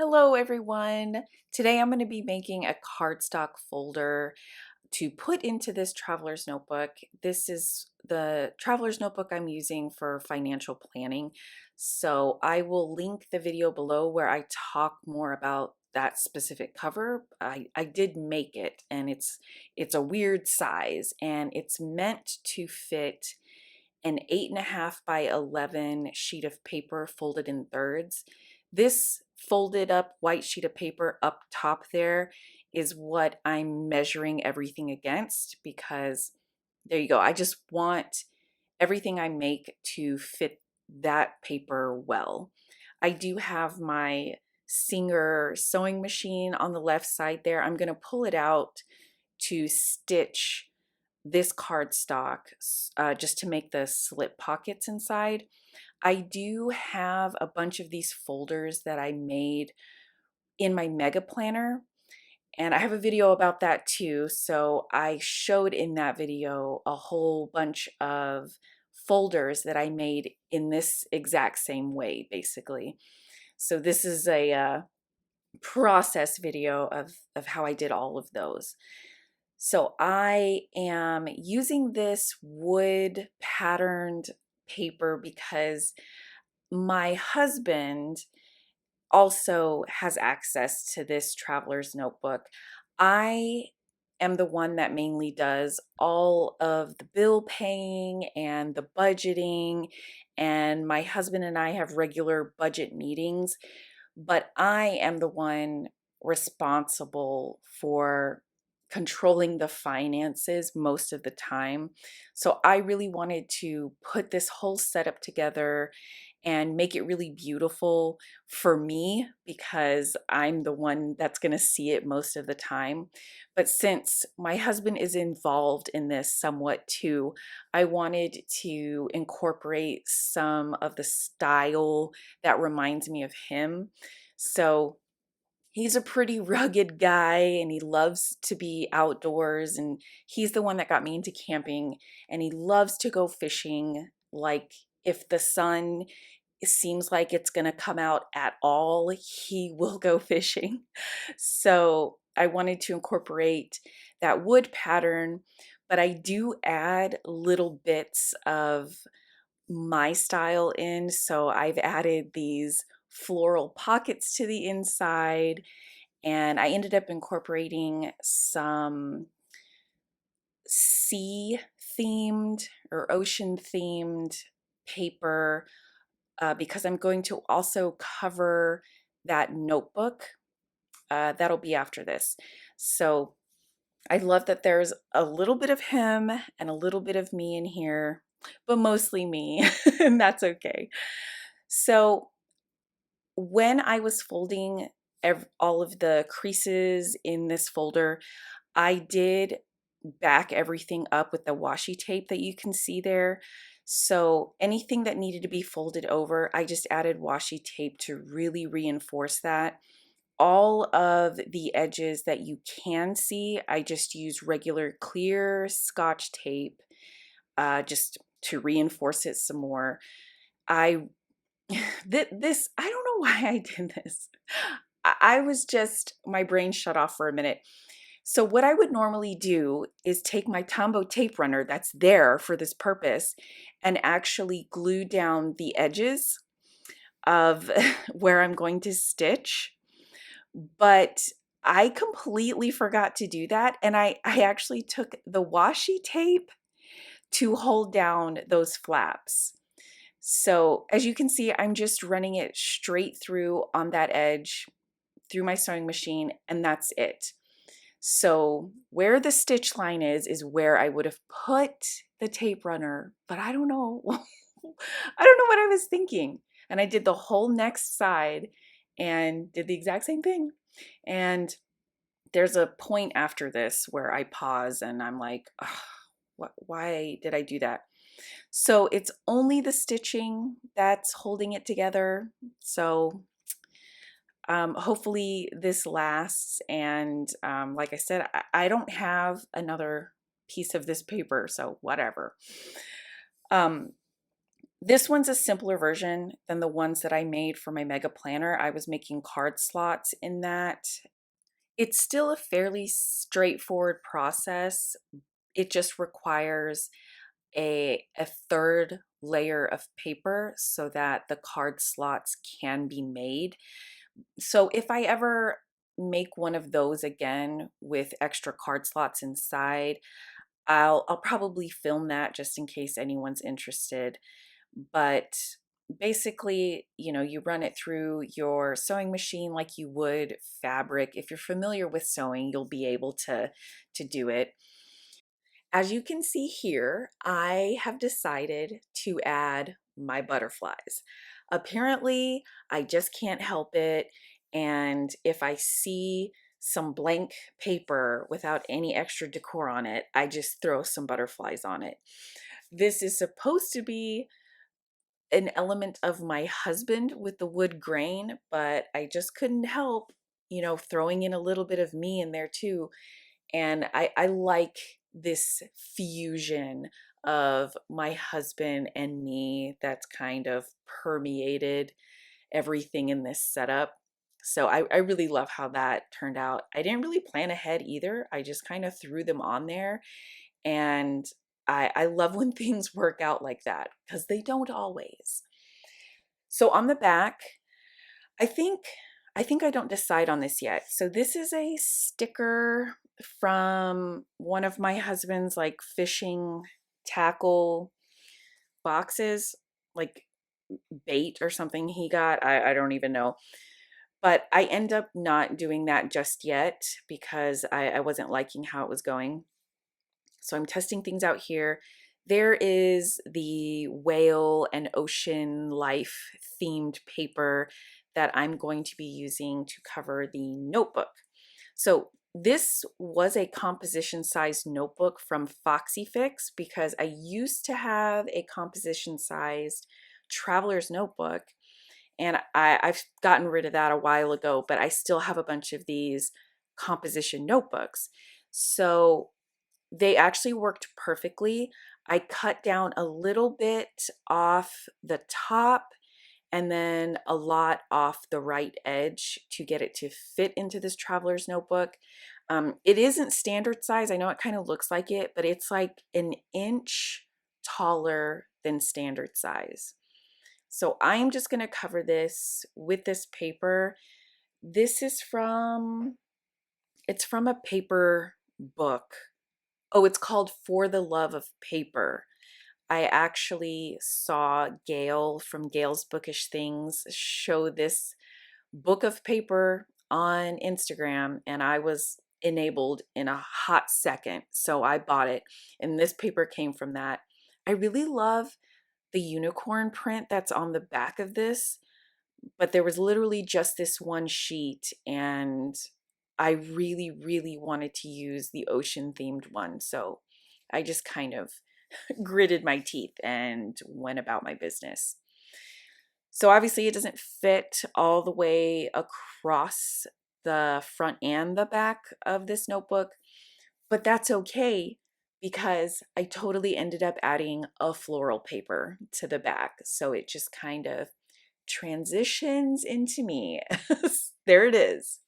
Hello everyone! Today I'm going to be making a cardstock folder to put into this traveler's notebook. This is the traveler's notebook I'm using for financial planning. So I will link the video below where I talk more about that specific cover. I did make it, and it's a weird size, and it's meant to fit an 8.5 by 11 sheet of paper folded in thirds. This folded up white sheet of paper up top there is what I'm measuring everything against, because there you go. I just want everything I make to fit that paper well. I do have my Singer sewing machine on the left side there. I'm going to pull it out to stitch this cardstock just to make the slip pockets inside. I do have a bunch of these folders that I made in my mega planner, and I have a video about that too. So I showed in that video a whole bunch of folders that I made in this exact same way, basically. So this is a process video of how I did all of those. So I am using this wood patterned paper because my husband also has access to this traveler's notebook. I am the one that mainly does all of the bill paying and the budgeting, and my husband and I have regular budget meetings, but I am the one responsible for controlling the finances most of the time. So I really wanted to put this whole setup together and make it really beautiful for me, because I'm the one that's going to see it most of the time. But since my husband is involved in this somewhat too, I wanted to incorporate some of the style that reminds me of him. So he's a pretty rugged guy, and he loves to be outdoors, and he's the one that got me into camping, and he loves to go fishing. Like, if the sun seems like it's going to come out at all, he will go fishing. So I wanted to incorporate that wood pattern, but I do add little bits of my style in. So I've added these floral pockets to the inside, and I ended up incorporating some sea themed or ocean themed paper, because I'm going to also cover that notebook. That'll be after this. So I love that there's a little bit of him and a little bit of me in here, but mostly me, and that's okay. So when I was folding all of the creases in this folder, I did back everything up with the washi tape that you can see there. So anything that needed to be folded over, I just added washi tape to really reinforce that. All of the edges that you can see, I just use regular clear Scotch tape just to reinforce it some more. I this I don't know why I did this. I was just, my brain shut off for a minute. So what I would normally do is take my Tombow tape runner that's there for this purpose and actually glue down the edges of where I'm going to stitch. But I completely forgot to do that. And I actually took the washi tape to hold down those flaps. So as you can see, I'm just running it straight through on that edge through my sewing machine, and that's it. So where the stitch line is where I would have put the tape runner, but I don't know. I don't know what I was thinking. And I did the whole next side and did the exact same thing. And there's a point after this where I pause and I'm like, why did I do that? So it's only the stitching that's holding it together. So hopefully this lasts, and like I said, I don't have another piece of this paper, so whatever. This one's a simpler version than the ones that I made for my mega planner. I was making card slots in that. It's still a fairly straightforward process. It just requires a third layer of paper so that the card slots can be made. So if I ever make one of those again with extra card slots inside, I'll probably film that just in case anyone's interested. But basically, you run it through your sewing machine like you would fabric. If you're familiar with sewing, you'll be able to do it. As you can see here, I have decided to add my butterflies. Apparently, I just can't help it. And if I see some blank paper without any extra decor on it, I just throw some butterflies on it. This is supposed to be an element of my husband with the wood grain, but I just couldn't help, throwing in a little bit of me in there too. And I like this fusion of my husband and me that's kind of permeated everything in this setup. So I really love how that turned out. I didn't really plan ahead either. I just kind of threw them on there. And I love when things work out like that because they don't always. So on the back, I think I don't decide on this yet. So this is a sticker from one of my husband's like fishing tackle boxes, like bait or something he got. I don't even know. But I end up not doing that just yet because I wasn't liking how it was going. So I'm testing things out here. There is the whale and ocean life themed paper that I'm going to be using to cover the notebook. So this was a composition sized notebook from Foxy Fix because I used to have a composition sized traveler's notebook and I've gotten rid of that a while ago, but I still have a bunch of these composition notebooks. So they actually worked perfectly. I cut down a little bit off the top and then a lot off the right edge to get it to fit into this traveler's notebook. It isn't standard size. I know it kind of looks like it, but it's like an inch taller than standard size. So I'm just going to cover this with this paper. This is it's from a paper book. Oh, it's called For the Love of Paper. I actually saw Gail from Gail's Bookish Things show this book of paper on Instagram, and I was enabled in a hot second. So I bought it, and this paper came from that. I really love the unicorn print that's on the back of this, but there was literally just this one sheet, and I really, really wanted to use the ocean themed one. So I just kind of gritted my teeth and went about my business. So obviously it doesn't fit all the way across the front and the back of this notebook, but that's okay because I totally ended up adding a floral paper to the back. So it just kind of transitions into me. There it is.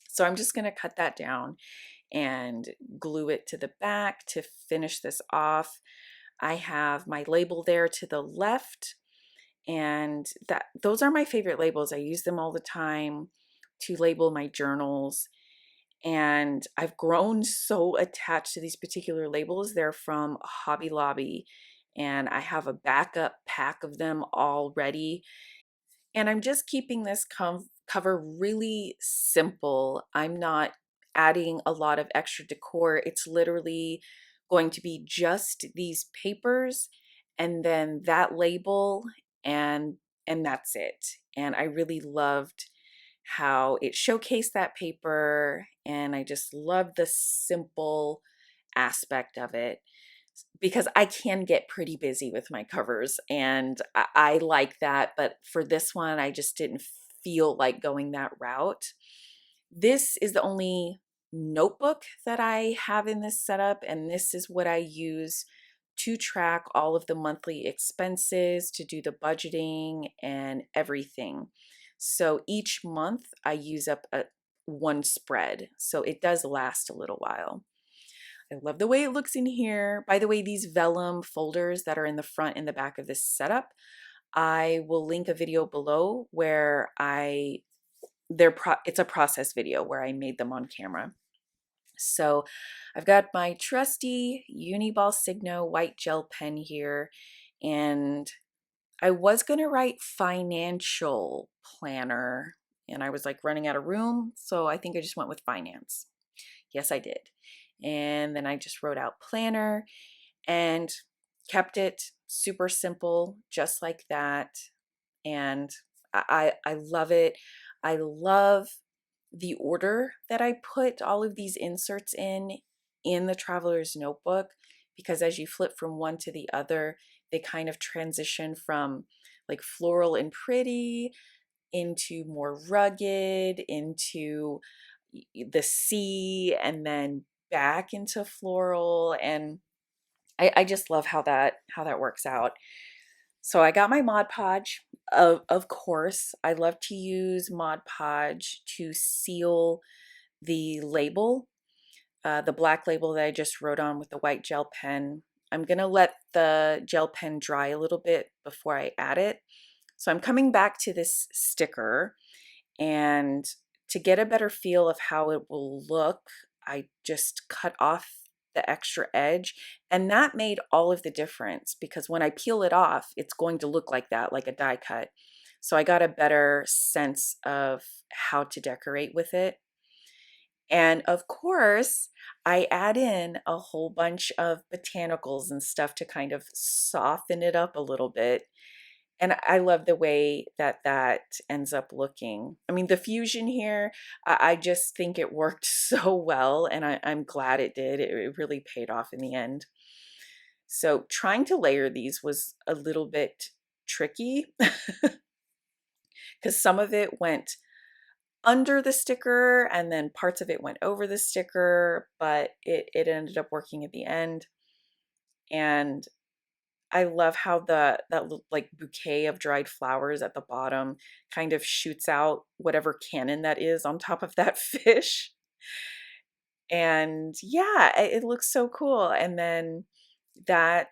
So I'm just going to cut that down and glue it to the back to finish this off. I have my label there to the left, and those are my favorite labels. I use them all the time to label my journals, and I've grown so attached to these particular labels. They're from Hobby Lobby, and I have a backup pack of them already. And I'm just keeping this cover really simple. I'm not adding a lot of extra decor. It's literally going to be just these papers and then that label and that's it. And I really loved how it showcased that paper, and I just love the simple aspect of it because I can get pretty busy with my covers, and I like that. But for this one, I just didn't feel like going that route. This is the only notebook that I have in this setup, and this is what I use to track all of the monthly expenses, to do the budgeting and everything. So each month I use up one spread, so it does last a little while. I love the way it looks in here. By the way, these vellum folders that are in the front and the back of this setup, I will link a video below where it's a process video where I made them on camera. So I've got my trusty Uniball Signo white gel pen here, and I was going to write financial planner, and I was like running out of room, so I think I just went with finance. Yes, I did. And then I just wrote out planner and kept it super simple, just like that. And I love it. I love the order that I put all of these inserts in the traveler's notebook, because as you flip from one to the other, they kind of transition from like floral and pretty into more rugged, into the sea, and then back into floral. And I just love how that works out. So I got my Mod Podge. Of course, I love to use Mod Podge to seal the label, the black label that I just wrote on with the white gel pen. I'm gonna let the gel pen dry a little bit before I add it. So I'm coming back to this sticker, and to get a better feel of how it will look, I just cut off the extra edge, and that made all of the difference, because when I peel it off, it's going to look like that, like a die cut. So I got a better sense of how to decorate with it. And of course, I add in a whole bunch of botanicals and stuff to kind of soften it up a little bit. And I love the way that ends up looking. I mean, the fusion here, I just think it worked so well, and I'm glad it did. It really paid off in the end. So trying to layer these was a little bit tricky because some of it went under the sticker and then parts of it went over the sticker, but it ended up working at the end. And I love how that like bouquet of dried flowers at the bottom kind of shoots out whatever cannon that is on top of that fish. And yeah, it looks so cool. And then that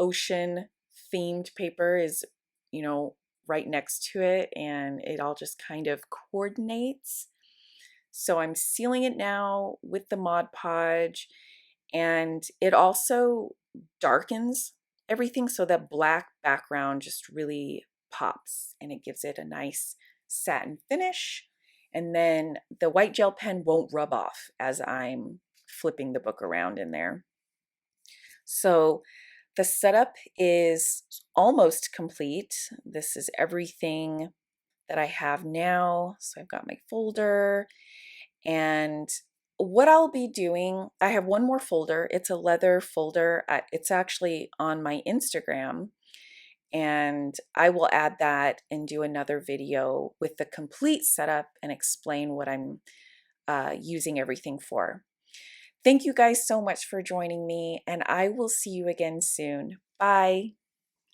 ocean themed paper is, right next to it, and it all just kind of coordinates. So I'm sealing it now with the Mod Podge, and it also darkens everything, so that black background just really pops and it gives it a nice satin finish. And then the white gel pen won't rub off as I'm flipping the book around in there. So the setup is almost complete. This is everything that I have now. So I've got my folder, and what I'll be doing, I have one more folder. It's a leather folder. It's actually on my Instagram, and I will add that and do another video with the complete setup and explain what I'm using everything for. Thank you guys so much for joining me, and I will see you again soon. Bye.